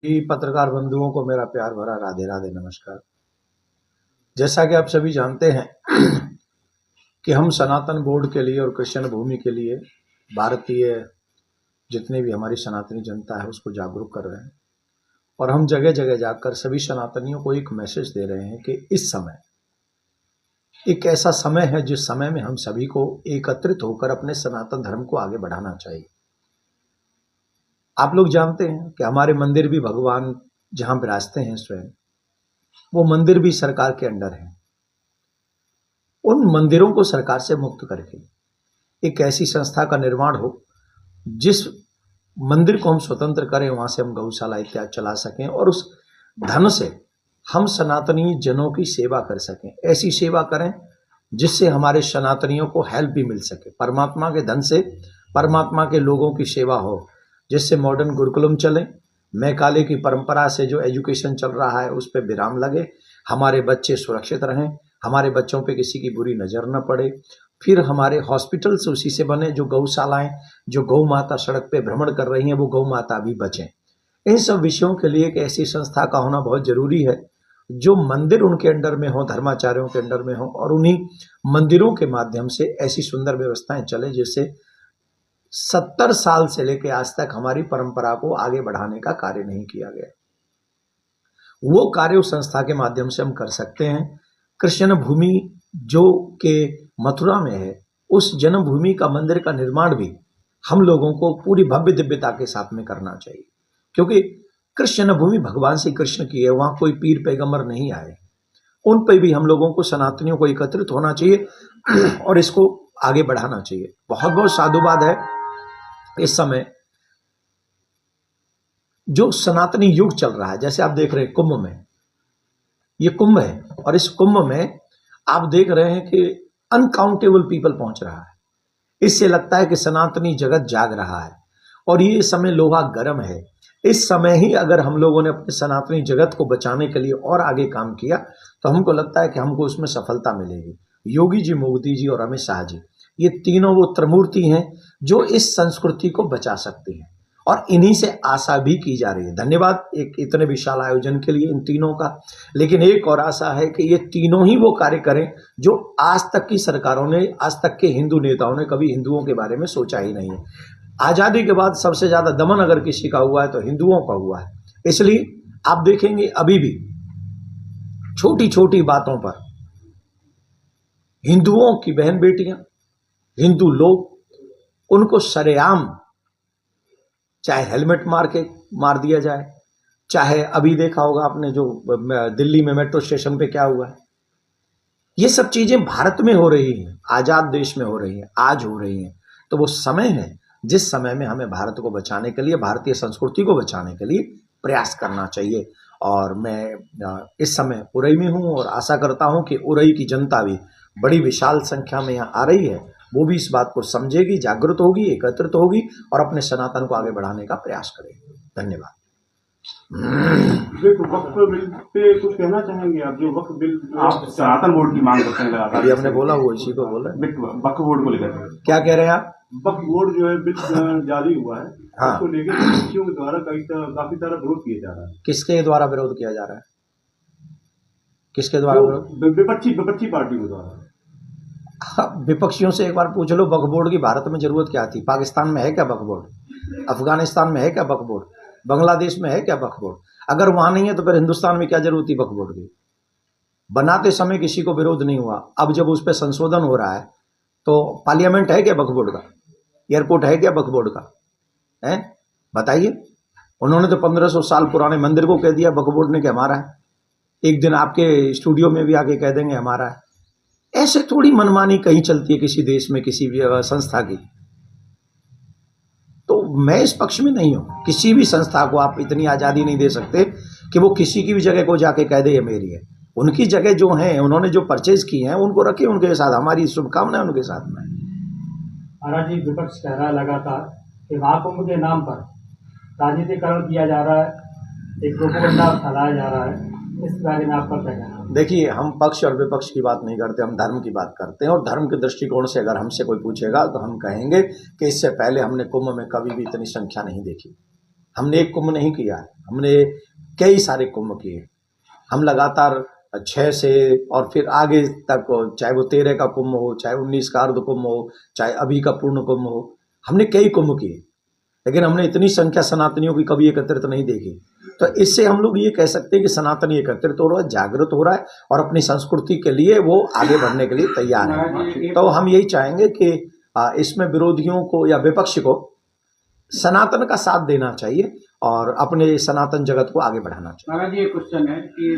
कि पत्रकार बंधुओं को मेरा प्यार भरा राधे राधे नमस्कार। जैसा कि आप सभी जानते हैं कि हम सनातन बोर्ड के लिए और कृष्ण भूमि के लिए भारतीय जितनी भी हमारी सनातनी जनता है उसको जागरूक कर रहे हैं और हम जगह जगह जाकर सभी सनातनियों को एक मैसेज दे रहे हैं कि इस समय एक ऐसा समय है जिस समय में हम सभी को एकत्रित होकर अपने सनातन धर्म को आगे बढ़ाना चाहिए। आप लोग जानते हैं कि हमारे मंदिर भी भगवान जहां विराजते हैं स्वयं वो मंदिर भी सरकार के अंडर है। उन मंदिरों को सरकार से मुक्त करके एक ऐसी संस्था का निर्माण हो जिस मंदिर को हम स्वतंत्र करें, वहां से हम गौशाला इत्यादि चला सकें और उस धन से हम सनातनी जनों की सेवा कर सकें। ऐसी सेवा करें जिससे हमारे सनातनियों को हेल्प भी मिल सके। परमात्मा के धन से परमात्मा के लोगों की सेवा हो, जिससे मॉडर्न गुरुकुलम चले, मैकाले की परंपरा से जो एजुकेशन चल रहा है उस पर विराम लगे, हमारे बच्चे सुरक्षित रहें, हमारे बच्चों पे किसी की बुरी नज़र न पड़े। फिर हमारे हॉस्पिटल्स उसी से बने, जो गौशालाएं, जो गौ माता सड़क पे भ्रमण कर रही हैं वो गौ माता भी बचें। इन सब विषयों के लिए एक ऐसी संस्था का होना बहुत जरूरी है जो मंदिर उनके अंडर में हो, धर्माचार्यों के अंडर में हो और उन्हीं मंदिरों के माध्यम से ऐसी सुंदर व्यवस्थाएं चले जिससे 70 साल से लेकर आज तक हमारी परंपरा को आगे बढ़ाने का कार्य नहीं किया गया। वो कार्य उस संस्था के माध्यम से हम कर सकते हैं। कृष्ण भूमि जो के मथुरा में है, उस जन्मभूमि का मंदिर का निर्माण भी हम लोगों को पूरी भव्य दिव्यता के साथ में करना चाहिए, क्योंकि कृष्ण भूमि भगवान श्री कृष्ण की है, वहां कोई पीर पैगंबर नहीं आए। उन पर भी हम लोगों को सनातनियों को एकत्रित होना चाहिए और इसको आगे बढ़ाना चाहिए। बहुत बहुत साधुवाद है इस समय जो सनातनी युग चल रहा है। जैसे आप देख रहे हैं कुंभ में, ये कुंभ है और इस कुंभ में आप देख रहे हैं कि अनकाउंटेबल पीपल पहुंच रहा है। इससे लगता है कि सनातनी जगत जाग रहा है और ये समय लोहा गर्म है। इस समय ही अगर हम लोगों ने अपने सनातनी जगत को बचाने के लिए और आगे काम किया तो हमको लगता है कि हमको उसमें सफलता मिलेगी। योगी जी, मोदी जी और अमित शाह जी, ये तीनों वो त्रिमूर्ति हैं जो इस संस्कृति को बचा सकती हैं और इन्हीं से आशा भी की जा रही है। धन्यवाद एक इतने विशाल आयोजन के लिए इन तीनों का। लेकिन एक और आशा है कि ये तीनों ही वो कार्य करें जो आज तक की सरकारों ने, आज तक के हिंदू नेताओं ने कभी हिंदुओं के बारे में सोचा ही नहीं है। आजादी के बाद सबसे ज्यादा दमन अगर किसी का हुआ है तो हिंदुओं का हुआ है। इसलिए आप देखेंगे अभी भी छोटी छोटी बातों पर हिंदुओं की बहन बेटियां, हिंदू लोग, उनको सरेआम चाहे हेलमेट मार दिया जाए, चाहे अभी देखा होगा आपने जो दिल्ली में मेट्रो स्टेशन पे क्या हुआ है। ये सब चीजें भारत में हो रही हैं, आजाद देश में हो रही हैं, आज हो रही हैं। तो वो समय है जिस समय में हमें भारत को बचाने के लिए, भारतीय संस्कृति को बचाने के लिए प्रयास करना चाहिए। और मैं इस समय उरई में हूँ और आशा करता हूँ कि उरई की जनता भी बड़ी विशाल संख्या में यहाँ आ रही है, वो भी इस बात को समझेगी, जागृत होगी, एकत्रित होगी और अपने सनातन को आगे बढ़ाने का प्रयास करेगी। धन्यवाद। वक्फ बिल पे कुछ कहना चाहेंगे आप? जो वक्फ बिल आप सनातन बोर्ड की मांग करते हैं लगातार, अभी हमने बोला वो इसी को बोला, वक्फ बोर्ड को लेकर क्या कह रहे हैं आप? वक्फ बोर्ड जो है बिल जारी हुआ है, हाँ, उसको लेकर विपक्षियों के द्वारा काफी सारा विरोध किया जा रहा है। किसके द्वारा विरोध किया जा रहा है? किसके द्वारा विरोध? विपक्षी पार्टियों के द्वारा। विपक्षियों से एक बार पूछ लो वक्फ बोर्ड की भारत में जरूरत क्या थी? पाकिस्तान में है क्या वक्फ बोर्ड? अफगानिस्तान में है क्या वक्फ बोर्ड? बांग्लादेश में है क्या वक्फ बोर्ड? अगर वहां नहीं है तो फिर हिंदुस्तान में क्या जरूरत थी वक्फ बोर्ड की? बनाते समय किसी को विरोध नहीं हुआ। अब जब उस पर संशोधन हो रहा है तो पार्लियामेंट है क्या वक्फ बोर्ड का? एयरपोर्ट है क्या वक्फ बोर्ड का? है, बताइए। उन्होंने तो 1500 साल पुराने मंदिर को कह दिया वक्फ बोर्ड ने कि हमारा है। एक दिन आपके स्टूडियो में भी आके कह देंगे हमारा है। ऐसे थोड़ी मनमानी कहीं चलती है किसी देश में, किसी भी संस्था की। तो मैं इस पक्ष में नहीं हूं। किसी भी संस्था को आप इतनी आजादी नहीं दे सकते कि वो किसी की भी जगह को जाके कह दे ये मेरी है। उनकी जगह जो है, उन्होंने जो परचेज की है उनको रखे उनके साथ। हमारी शुभकामनाएं उनके साथ में। महाराज जी, विपक्ष कह रहा है लगातार कि महाकुंभ के नाम पर राजनीतिकरण किया जा रहा है, एक प्रोपेगेंडा फैलाया जा रहा है। इस बारे में आपका क्या कहना है? देखिए, हम पक्ष और विपक्ष की बात नहीं करते, हम धर्म की बात करते हैं। और धर्म के दृष्टिकोण से अगर हमसे कोई पूछेगा तो हम कहेंगे कि इससे पहले हमने कुंभ में कभी भी इतनी संख्या नहीं देखी। हमने एक कुंभ नहीं किया, हमने कई सारे कुंभ किए। हम लगातार 6 से और फिर आगे तक, चाहे वो 13 का कुंभ हो, चाहे 19 का अर्ध कुंभ हो, चाहे अभी का पूर्ण कुंभ हो, हमने कई कुंभ किए, लेकिन हमने इतनी संख्या सनातनियों की कभी एकत्रित नहीं देखी। तो इससे हम लोग ये कह सकते हैं कि सनातनी एकत्रित हो रहा है, जागृत हो रहा है और अपनी संस्कृति के लिए वो आगे बढ़ने के लिए तैयार है। तो हम यही चाहेंगे कि इसमें विरोधियों को या विपक्ष को सनातन का साथ देना चाहिए और अपने सनातन जगत को आगे बढ़ाना चाहिए। महाराज, ये क्वेश्चन है कि